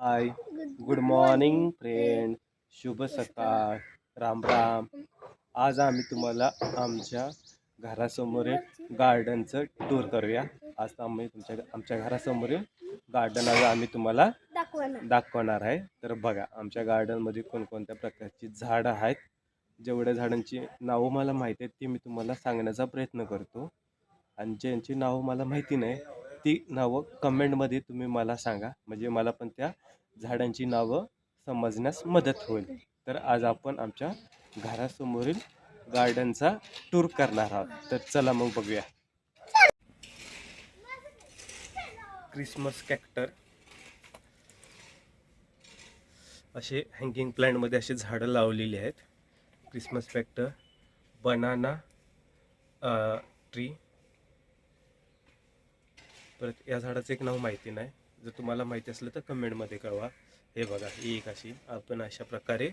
हाय, good morning friend, शुभ सकाळ, राम राम. आज आम्ही तुम्हाला आमच्या घरासमोरील गार्डनचं टूर करूया. आज आम्ही आमच्या घरासमोरील गार्डन आज आम्ही तुम्हाला दाखवणार आहे. तर बघा, आमच्या गार्डनमध्ये कोणकोणत्या प्रकारची झाडं आहेत. जेवढ्या झाडांची नावं मला माहिती आहेत ती मी तुम्हाला सांगण्याचा प्रयत्न करतो. आणि ज्यांची नावं मला माहिती नाही ती नावं कमेंटमध्ये तुम्ही मला सांगा, म्हणजे मला पण त्या झाडांची नावं समजण्यास मदत होईल. तर आज आपण आमच्या घरासमोरील गार्डनचा टूर करणार आहोत. तर चला मग बघूया. क्रिसमस कॅक्टर असे हँगिंग प्लांटमध्ये असे झाडं लावलेली आहेत. Christmas cactus, banana tree. परत या झाडाचं एक नाव माहिती नाही, जर तुम्हाला माहिती असलं तर कमेंटमध्ये कळवा. हे बघा, ही एक अशी आपण अशा प्रकारे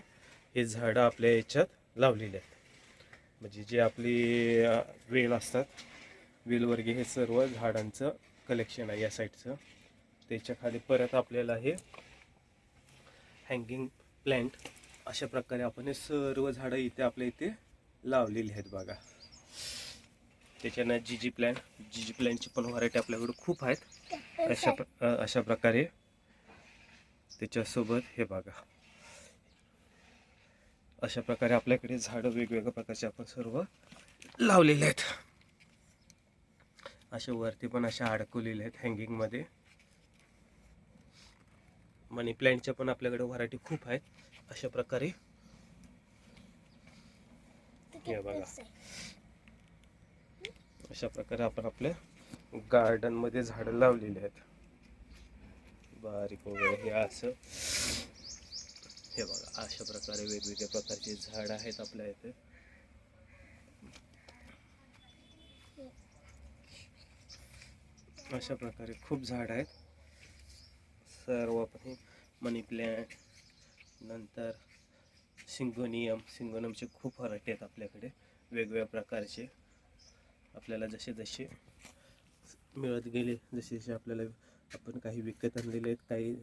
हे झाडं आपल्या याच्यात लावलेली आहेत. म्हणजे जे आपली वेल असतात, वेलवर्गी, हे सर्व झाडांचं कलेक्शन आहे या साईडचं. त्याच्या खाली परत आपल्याला हे हँगिंग प्लॅन्ट अशा प्रकारे आपण हे सर्व झाडं इथे आपल्या इथे लावलेली आहेत बघा. त्याच्यानं जीजी प्लॅन्टची पण व्हरायटी आपल्याकडे खूप आहेत. अशा प्रकारे त्याच्यासोबत हे बघा, अशा प्रकारे आपल्याकडे झाडं वेगवेगळ्या प्रकारचे आपण सर्व लावलेले आहेत. अशा वरती पण अशा अडकवलेले आहेत हँगिंगमध्ये. मनी प्लॅन्टच्या पण आपल्याकडे व्हरायटी खूप आहेत. अशा प्रकारे हे बघा, अशा प्रकारे आपण आपल्या गार्डनमध्ये झाडं लावलेली आहेत. बारीक वगैरे हे असं, हे बघा, अशा प्रकारे वेगवेगळ्या प्रकारचे झाड आहेत आपल्या इथे. अशा प्रकारे खूप झाड आहेत सर्व. पण मनी प्लॅन्ट, नंतर सिंगोनियमचे खूप व्हरायटी आहेत आपल्याकडे वेगवेगळ्या प्रकारचे. आपल्याला जसे जसे मिळत गेले, जसे जसे आपल्याला आपण काही विकत आणलेले आहेत, काही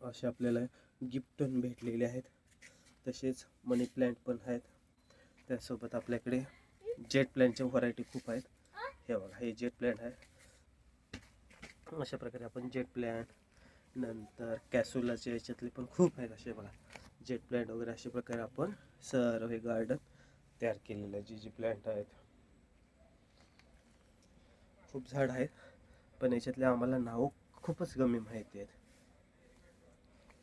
असे आपल्याला गिफ्ट भेटलेले आहेत. तसेच मनी प्लॅन्ट पण आहेत. त्यासोबत आपल्याकडे जेट प्लॅन्टच्या व्हरायटी खूप आहेत. हे बघा, हे जेट प्लॅन्ट आहे. अशा प्रकारे आपण जेट प्लॅन्ट, नंतर कॅसुलाच्या याच्यातले पण खूप आहेत. असे बघा, जेट प्लॅन्ट वगैरे अशा प्रकारे आपण सर्व हे गार्डन तयार केलेलं आहे. जी प्लॅन्ट आहेत, खूप झाड आहेत, पण याच्यातले आम्हाला नाव खूपच कमी माहिती आहेत.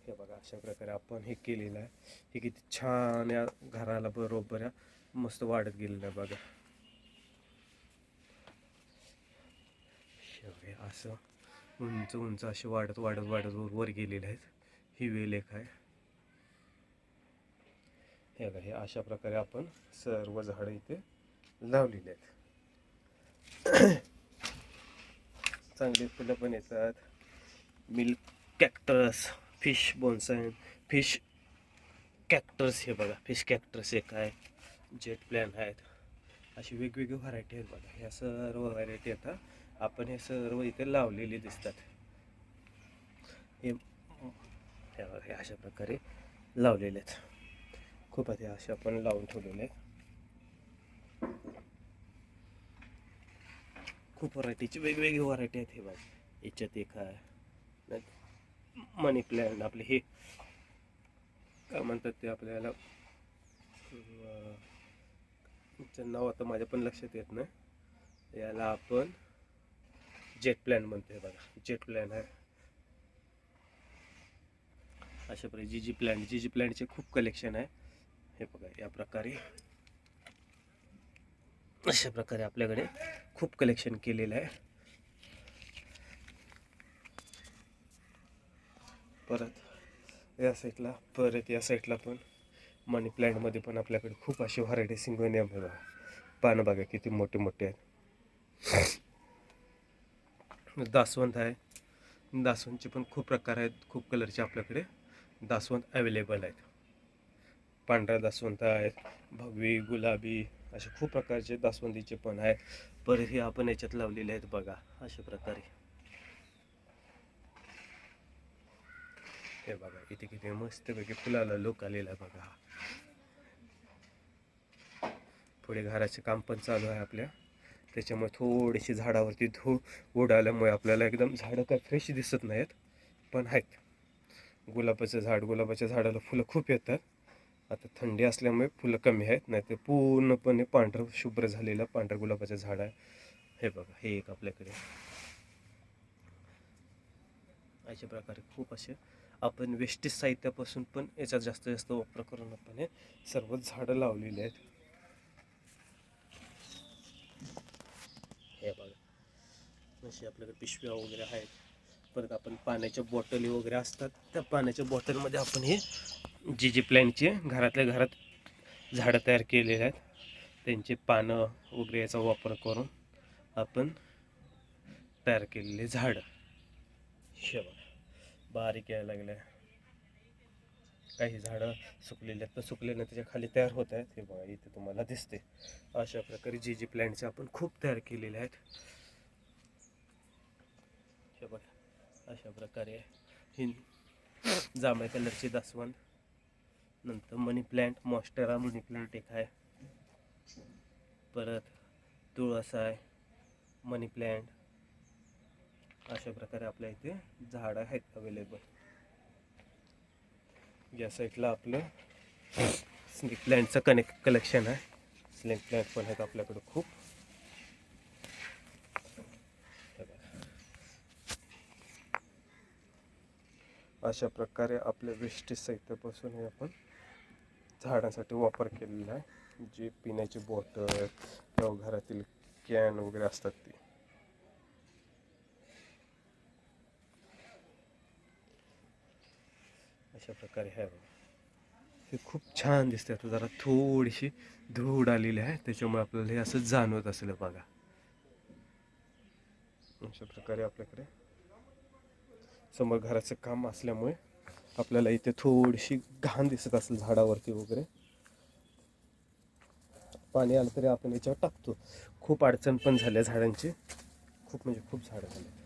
हे बघा, अशा प्रकारे आपण हे केलेलं आहे. हे किती छान या घराला बरोबर मस्त वाढत गेलेलं आहे बघा. असं उंच उंच असे वाढत वाढत वाढत वर गेलेले आहेत. ही वेल एक आहे. हे बघा, हे अशा प्रकारे आपण सर्व झाडं इथे लावलेली आहेत. चांगली फुलं पण येतात. Milk cactus, fish bonsai, fish cactus. हे बघा, फिश कॅक्टस एक आहे. जेट प्लॅन आहेत. अशी वेगवेगळी व्हरायटी आहेत बघा. ह्या सर्व व्हरायटी आता आपण हे सर्व इथे लावलेली दिसतात. हे बघा, अशा प्रकारे लावलेले आहेत. खूप आहेत असे आपण लावून ठेवलेले आहेत. खूप व्हरायटीची वेगवेगळी व्हरायटी आहेत. हे बघा, याच्यात एक आहे मनी प्लॅन्ट. आपले हे काय म्हणतात ते, आपल्याला नाव आता माझ्या पण लक्षात येत नाही. याला आपण जेट प्लॅन म्हणतोय बघा. जेट प्लॅन आहे. अशा प्रकारे जीजी प्लॅन्टचे खूप कलेक्शन आहे. हे बघा, या प्रकारे अशा प्रकारे आपल्याकडे खूप कलेक्शन केलेलं आहे. परत या साईडला पण मनी प्लॅन्टमध्ये पण आपल्याकडे खूप अशी व्हरायटी. सिंगोनियम आहे बघा, पानं बघा किती मोठे मोठे आहेत. दासवंत आहे. दासवंतचे पण खूप प्रकार आहेत. खूप कलरचे आपल्याकडे दासवंत अवेलेबल आहेत. पांढऱ्या दासवंत आहेत, भगवी, गुलाबी, असे खूप प्रकारचे दासवंतीचे पण आहेत. परत हे आपण याच्यात लावलेले आहेत बघा, अशा प्रकारे. हे बघा इथे किती मस्तपैकी फुलाला लोक आलेला आहे बघा. पुढे घराचे काम पण चालू आहे आपल्या, त्याच्यामुळे थोडीशी झाडावरती धूळ उडाल्यामुळे आपल्याला एकदम झाडं काय फ्रेश दिसत नाहीत, पण आहेत. गुलाबाच्या झाडाला फुलं खूप येतात. आता थंडी असल्यामुळे फुलं कमी आहेत, नाही तर पूर्णपणे पांढरं शुभ्र झालेलं पांढरं गुलाबाचं झाड आहे. हे बघा हे एक आपल्याकडे. अशा प्रकारे खूप असे आपण वेस्टेज साहित्यापासून पण याचा जास्तीत जास्त वापर करून आपण हे सर्व झाडं लावलेली आहेत. हे बघा असे आपल्याकडे पिशव्या वगैरे आहेत. परत आपण पाण्याच्या बॉटली वगैरे असतात, त्या पाण्याच्या बॉटलमध्ये आपण हे जी प्लॅनचे घरातल्या घरात झाडं तयार केलेले आहेत, त्यांचे पानं वगैरे याचा वापर करून आपण तयार केलेले झाडं. हे बघा बारीक यायला लागले, काही झाडं सुकलेले आहेत, तर सुकलेले त्याच्या खाली तयार होत आहेत. हे बघा इथे तुम्हाला दिसते. अशा प्रकारे जी प्लॅन्टचे आपण खूप तयार केलेले आहेत. हे बघा अशा प्रकारे ही जांभळ्या कलरची दासवण, नंतर मनी प्लॅन्ट, मॉन्स्टेरा मनी प्लॅन्ट एक आहे, परत तुळस आहे, मनी प्लॅन्ट. अशा प्रकारे आपल्या इथे झाडं आहेत अवेलेबल. या साईडला आपलं स्नेक प्लॅन्टचं कलेक्शन आहे. स्नेक प्लॅन्ट पण आहेत आपल्याकडे खूप. अशा प्रकारे आपल्या वेस्टेज साहित्यापासून हे आपण झाडांसाठी वापर केलेला आहे. जे पिण्याची बॉटल किंवा घरातील कॅन वगैरे असतात ती. अशा प्रकारे हे खूप छान दिसते. आता जरा थोडीशी धूळ आलेली आहे, त्याच्यामुळे आपल्याला हे असं जाणवत असेल बघा. अशा प्रकारे आपल्याकडे समोर घराचं काम असल्यामुळे आपल्याला इथे थोडीशी घाण दिसत असेल झाडावरती वगैरे. पाणी आलं तरी आपण याच्यावर टाकतो. खूप अडचण पण झाल्या झाडांची, खूप म्हणजे खूप झाडं झाले.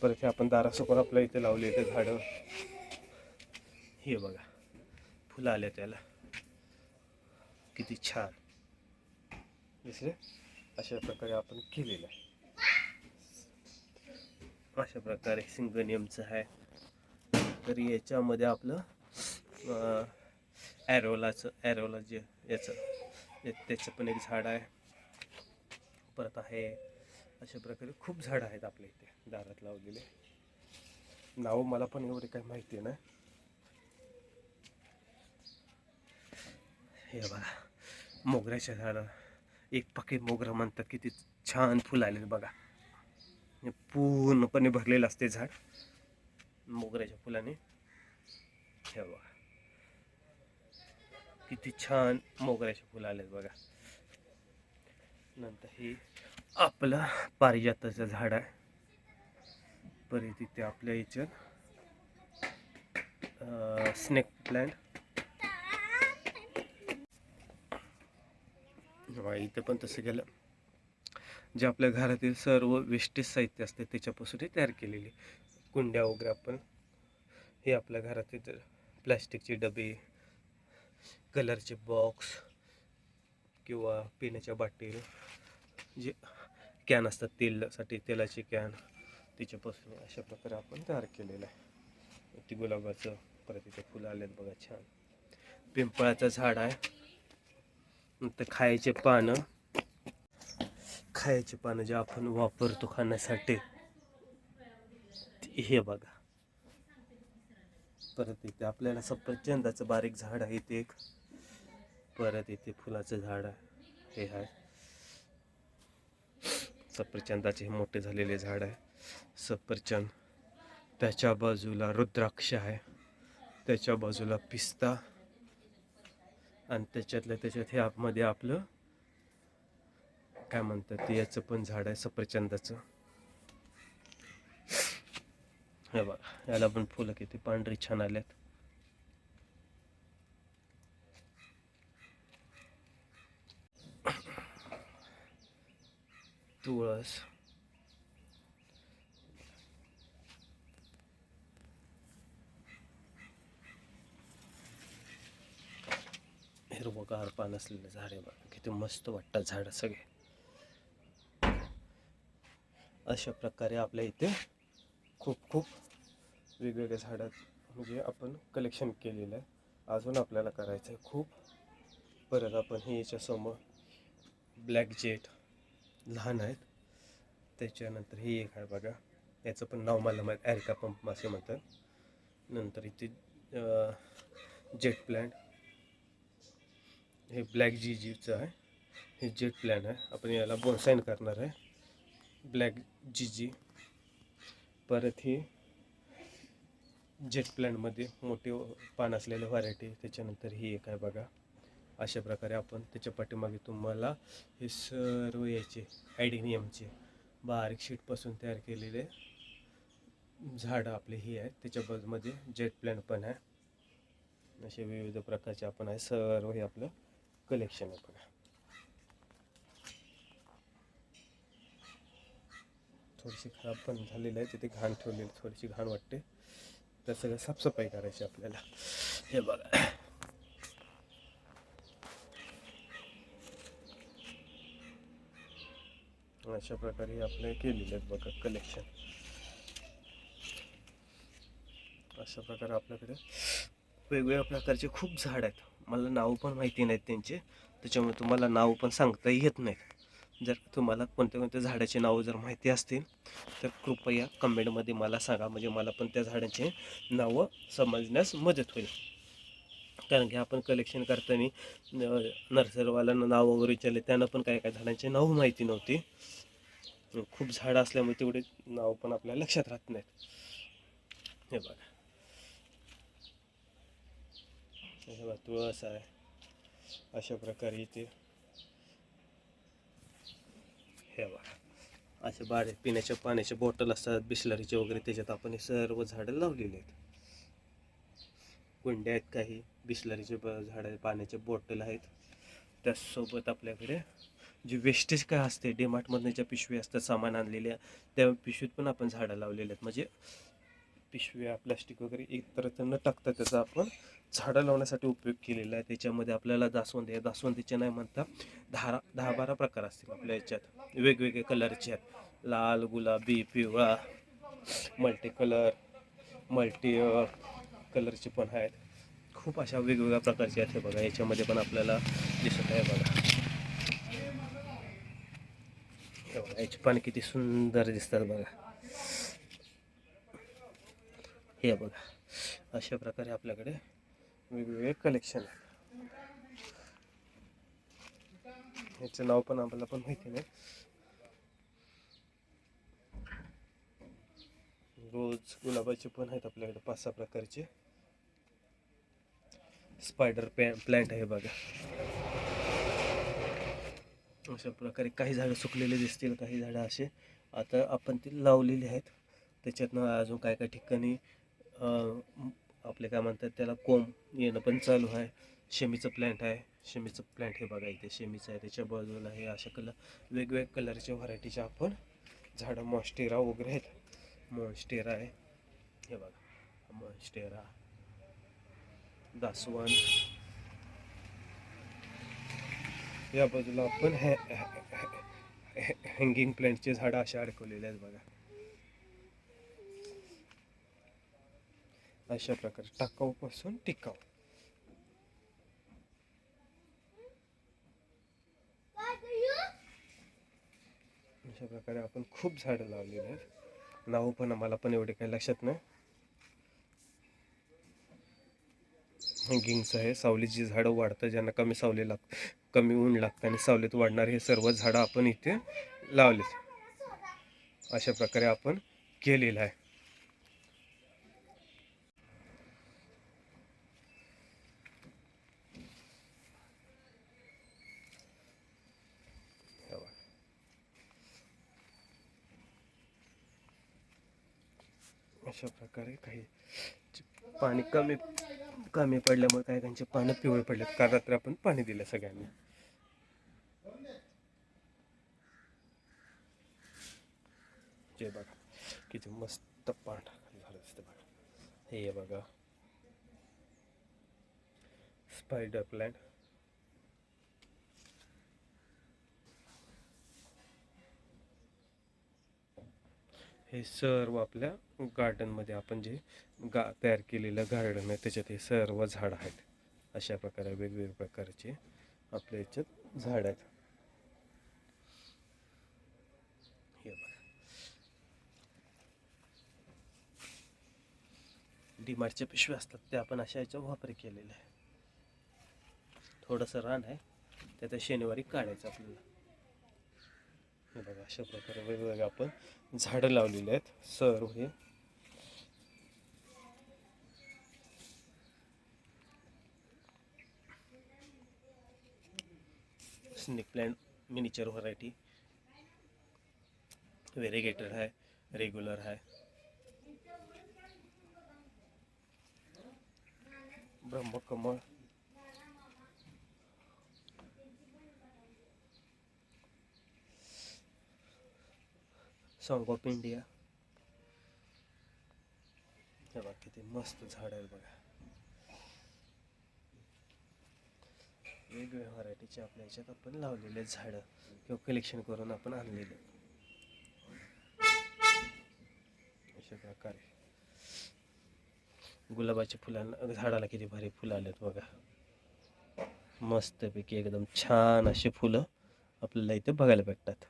परत हे आपण दारासमोर आपल्या इथे लावलेले झाडं. हे बघा फुलं आले त्याला, किती छान दिसले. अशा प्रकारे आपण केलेलं आहे. अशा प्रकारे सिंगोनियमचं आहे. तर याच्यामध्ये आपलं ॲरोला जे त्याचं पण एक झाड आहे. परत आहे अशा प्रकारे खूप झाडं आहेत आपल्या इथे दारात लावलेले. नाव मला पण एवढे काही माहिती नाही. हे बघा मोगऱ्याच्या झाडं, एक पाकीट मोगरा म्हणतात, किती छान फुलं आले बघा. पूर्णपणे भरलेलं असते झाड मोगऱ्याच्या फुलाने. हे बघा किती छान मोगऱ्याचे फुलं आलेत बघा. नंतर हे आपलं पारिजाताचं झाड आहे. परत इथे आपल्या याच्यात स्नेक प्लॅन्ट. इथं पण तसं केलं. जे आपल्या घरातील सर्व वेस्टेज साहित्य असते त्याच्यापासून हे तयार केलेले कुंड्या वगैरे. आपण हे आपल्या घरातील प्लॅस्टिकचे डबे, कलरचे बॉक्स किंवा पिण्याच्या बाटली, जे कॅन असतात तेलासाठी, तेलाची कॅन, त्याच्यापासून अशा प्रकारे आपण तयार केलेलं आहे. ती गुलाबाचं परत इथे फुलं आलेत बघा छान. पिंपळाचं झाड आहे. नंतर खायचे पानं जे आपण वापरतो खाण्यासाठी, हे बघा. परत इथे आपल्याला सफरचंदाचं बारीक झाड आहे इथे एक. परत इथे फुलाचं झाड आहे, हे आहे सफरचंदाचे मोठे झालेले झाड आहे सफरचंद. त्याच्या बाजूला रुद्राक्ष आहे, त्याच्या बाजूला पिस्ता, आणि त्याच्यात हे आतमध्ये आपलं काय म्हणतात ते याचं पण झाड आहे सफरचंदाचं. हे बघा याला पण फुलं किती पांढरी छान आल्यात. तुळस, हिरवगार पान असलेलं झाड आहे बघा, किती मस्त वाटतात झाडं सगळे. अशा प्रकारे आपल्या इथे खूप खूप वेगवेगळ्या झाडं म्हणजे आपण कलेक्शन केलेलं आहे. अजून आपल्याला करायचं आहे खूप. परत आपण हे याच्यासमोर ब्लॅक जेट लहान आहेत. त्याच्यानंतर हे एक आहे बघा, याचं पण नाव मला माहीत, ॲरिका पंप असे म्हणतात. नंतर इथे जेट प्लॅन्ट, हे ब्लॅक जीचं आहे, हे जेट प्लॅन आहे. आपण याला बोनसाईन करणार आहे, ब्लॅक जी. परत ही जेट प्लॅनमध्ये मोठे पान असलेले व्हरायटी. त्याच्यानंतर ही एक आहे बघा. अशा प्रकारे आपण त्याच्या पाठीमागे तुम्हाला हे सर्व याचे ॲडिनियमचे बारीक शीटपासून तयार केलेले झाडं आपले ही आहेत. त्याच्यामध्ये जेट प्लॅन पण आहे. असे विविध प्रकारचे आपण आहे, सर्व हे आपलं कलेक्शन आहे बघा. थोडीशी खराब पण झालेली आहे, तिथे घाण ठेवलेली, थोडीशी घाण वाटते, तर सगळं साफसफाई करायची आपल्याला. हे बघा, अशा प्रकारे आपले केलेले आहेत बघा कलेक्शन. अशा प्रकारे आपल्याकडे वेगवेगळ्या प्रकारचे खूप झाड आहेत. मला नाव पण माहिती नाहीत त्यांचे, त्याच्यामुळे तुम्हाला नाव पण सांगता येत नाहीत. जर तुम्हाला कोणत्या कोणत्या झाडाचे नावं जर माहिती असतील तर कृपया कमेंटमध्ये मला सांगा, म्हणजे मला पण त्या झाडांचे नावं समजण्यास मदत होईल. कारण की आपण कलेक्शन करताना नर्सरीवाल्यांना नाव वगैरे विचारले, त्यांना पण काय काय झाडांचे नाव माहिती नव्हती. खूप झाडं असल्यामुळे तेवढे नाव पण आपल्याला लक्षात राहत नाहीत. हे बघा, हे बघा तुळस आहे. अशा प्रकारे इथे हे बघा, असे बारीक पिण्याच्या पाण्याचे बॉटल असतात बिस्लरीचे वगैरे, त्याच्यात आपण हे सर्व झाडं लावलेली आहेत. कुंड्या आहेत, काही बिस्लरीचे झाडं, पाण्याचे बॉटल आहेत. त्याचसोबत आपल्याकडे जे वेस्टेज काय असते, डीमार्टमधनं ज्या पिशवी असतात सामान आणलेल्या, त्या पिशवीत पण आपण झाडं लावलेले आहेत. म्हणजे पिशव्या प्लास्टिक वगैरे इतरत्र न टाकता त्याचा आपण झाडं लावण्यासाठी उपयोग केलेला आहे. त्याच्यामध्ये आपल्याला दासवंदीचे नाही म्हणता 10-12 प्रकार असतील आपल्या याच्यात, वेगवेगळे कलरचे आहेत. लाल, गुलाबी, पिवळा, मल्टी कलरचे पण आहेत. खूप अशा वेगवेगळ्या प्रकारचे आहेत. बघा, याच्यामध्ये पण आपल्याला दिसत आहे बघा. याची पानं किती सुंदर दिसतात बघा. हे बघा, अशा प्रकारे आपल्याकडे वेगवेगळे कलेक्शन आहे. याचं नाव पण आपल्याला पण माहिती नाही. रोज गुलाबाचे पण आहेत आपल्याकडे 5-6 प्रकारचे. स्पायडर प्लॅन्ट आहे बघा. अशा प्रकारे काही झाडं सुकलेले दिसतील, काही झाडं असे आता आपण ती लावलेली आहेत. त्याच्यातनं अजून काय काय ठिकाणी आपले काय म्हणतात त्याला कोंब येणं पण चालू आहे. शेमीचं प्लॅन्ट आहे, शेमीचं प्लॅन्ट हे बघा इथे शेमीचं आहे. त्याच्या बाजूला हे अशा वेगवेगळ्या कलरच्या व्हरायटीचे आपण झाडं, मॉन्स्टेरा वगैरे आहेत. मॉन्स्टेरा आहे, हे बघा मॉन्स्टेरा, दासवंद. या बाजूला आपण हँगिंग प्लॅन्टचे झाडं अशा अडकवलेले आहेत बघा. अशा प्रकारे टाकाऊपासून टिकाऊ. अशा प्रकारे आपण खूप झाडं लावलेली आहेत. नाव पण आम्हाला पण एवढे काही लक्षात नाही. हँगिंगचं आहे, सावलीची झाडं वाढतात, ज्यांना कमी ऊन लागतं आणि सावलीत वाढणारे हे सर्व झाडं आपण इथे लावले. अशा प्रकारे आपण केलेलं आहे. अशा प्रकारे काही पाणी कमी पडल्यामुळे काही त्यांचे पानं पिवळे पडलेत, काल रात्री आपण पाणी दिलं सगळ्यांनी. ते बघा किती मस्त पांढरा झालं असतं बघा. हे बघा स्पायडर प्लॅन्ट, हे सर्व आपल्या गार्डनमध्ये आपण जे तयार केलेलं गार्डन आहे त्याच्यात हे सर्व झाडं आहेत. अशा प्रकारे वेगवेगळ्या प्रकारचे आपल्या याच्यात झाड आहेत. हे बघा, डीमार्टच्या पिशव्या असतात त्या आपण अशा याचा वापर केलेला आहे. थोडंसं रान आहे त्यात शनिवारी काढायचं आपल्याला. हे बघा, अशा प्रकारे वेगवेगळे आपण झाडं लावलेली आहेत सर्व. हे स्नेक प्लांट मिनिचर व्हरायटी, व्हेरिगेटेड आहे, रेग्युलर आहे, ब्रह्मकमळ, सॉंग ऑफ इंडिया. हे बघा किती मस्त झाड आहे बघा. वेगवेगळ्या व्हरायटीचे आपल्या ह्याच्यात आपण लावलेले झाडं किंवा कलेक्शन करून आपण आणलेले. अशा प्रकारे गुलाबाच्या फुलांना झाडाला किती भारी फुलं आलेत बघा. मस्तपैकी एकदम छान अशी फुलं आपल्याला इथे बघायला भेटतात.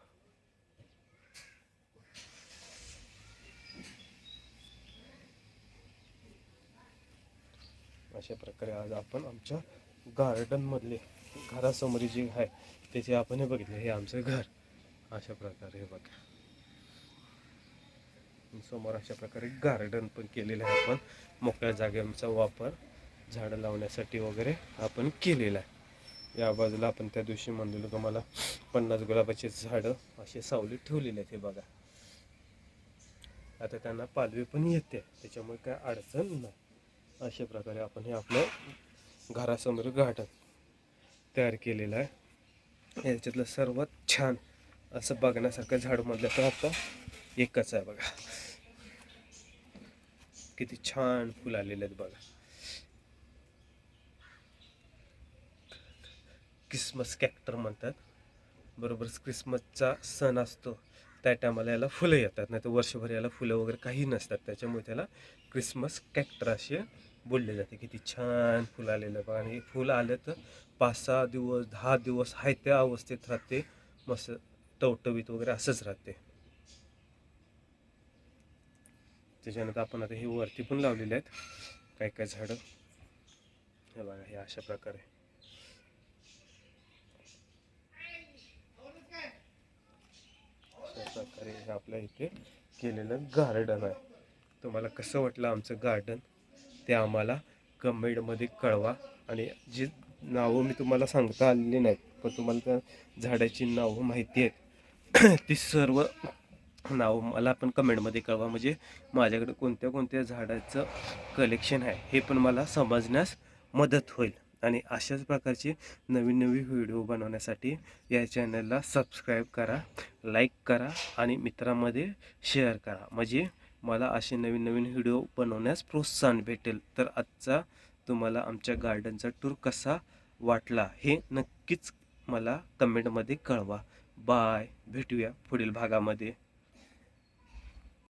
अशा प्रकारे आज आपण आमच्या गार्डनमधले घरासमोर जे आहे त्याचे आपण हे बघितले. हे आमचं घर अशा प्रकारे हे बघा. समोर अशा प्रकारे गार्डन पण केलेलं आहे. आपण मोकळ्या जागेचा वापर झाडं लावण्यासाठी वगैरे आपण केलेला आहे. या बाजूला आपण त्या दिवशी म्हणलेलो तुम्हाला 50 गुलाबाचे झाडं असे सावलीत ठेवलेले आहेत. हे बघा, आता त्यांना पालवी पण येते त्याच्यामुळे काय अडचण नाही. अशा प्रकारे आपण हे आपलं घरासमोर गार्डन तयार केलेलं आहे. याच्यातलं सर्वात छान असं बघण्यासारखं झाड म्हटलं तर आता एकच आहे बघा. किती छान फुल आलेले आहेत बघा. क्रिसमस कॅक्टर म्हणतात. बरोबर क्रिसमसचा सण असतो त्या टायमाला याला फुलं येतात, नाही तर वर्षभर याला फुलं वगैरे काही नसतात. त्याच्यामुळे त्याला क्रिसमस कॅक्टर असे बोलले जाते. किती छान फुलं आलेलं बघा. आणि फुल आलं तर 5-6 दिवस 10 दिवस आहे त्या अवस्थेत राहते. मस्त टवटवीत वगैरे असंच राहते. त्याच्यानंतर आपण आता हे वरती पण लावलेले आहेत काय काय झाडं. हे बघा, हे अशा प्रकारे हे आपल्या इथे केलेलं गार्डन आहे. तुम्हाला कसं वाटलं आमचं गार्डन ते आम्हाला कमेंटमध्ये कळवा. आणि जी नावं मी तुम्हाला सांगता आलेली नाहीत पण तुम्हाला त्या झाडाची नावं माहिती आहेत ती सर्व नाव मला पण कमेंटमध्ये कळवा. म्हणजे माझ्याकडे कोणत्या कोणत्या झाडाचं कलेक्शन आहे हे पण मला समजण्यास मदत होईल. आणि अशाच प्रकारचे नवीन नवीन व्हिडिओ बनवण्यासाठी या चॅनलला सबस्क्राईब करा, लाईक करा आणि मित्रांमध्ये शेअर करा. म्हणजे मला असे नवीन नवीन व्हिडिओ बनवण्यास प्रोत्साहन भेटेल. तर आजचा तुम्हाला आमच्या गार्डनचा टूर कसा वाटला हे नक्कीच मला कमेंटमध्ये कळवा. बाय, भेटूया पुढील भागामध्ये.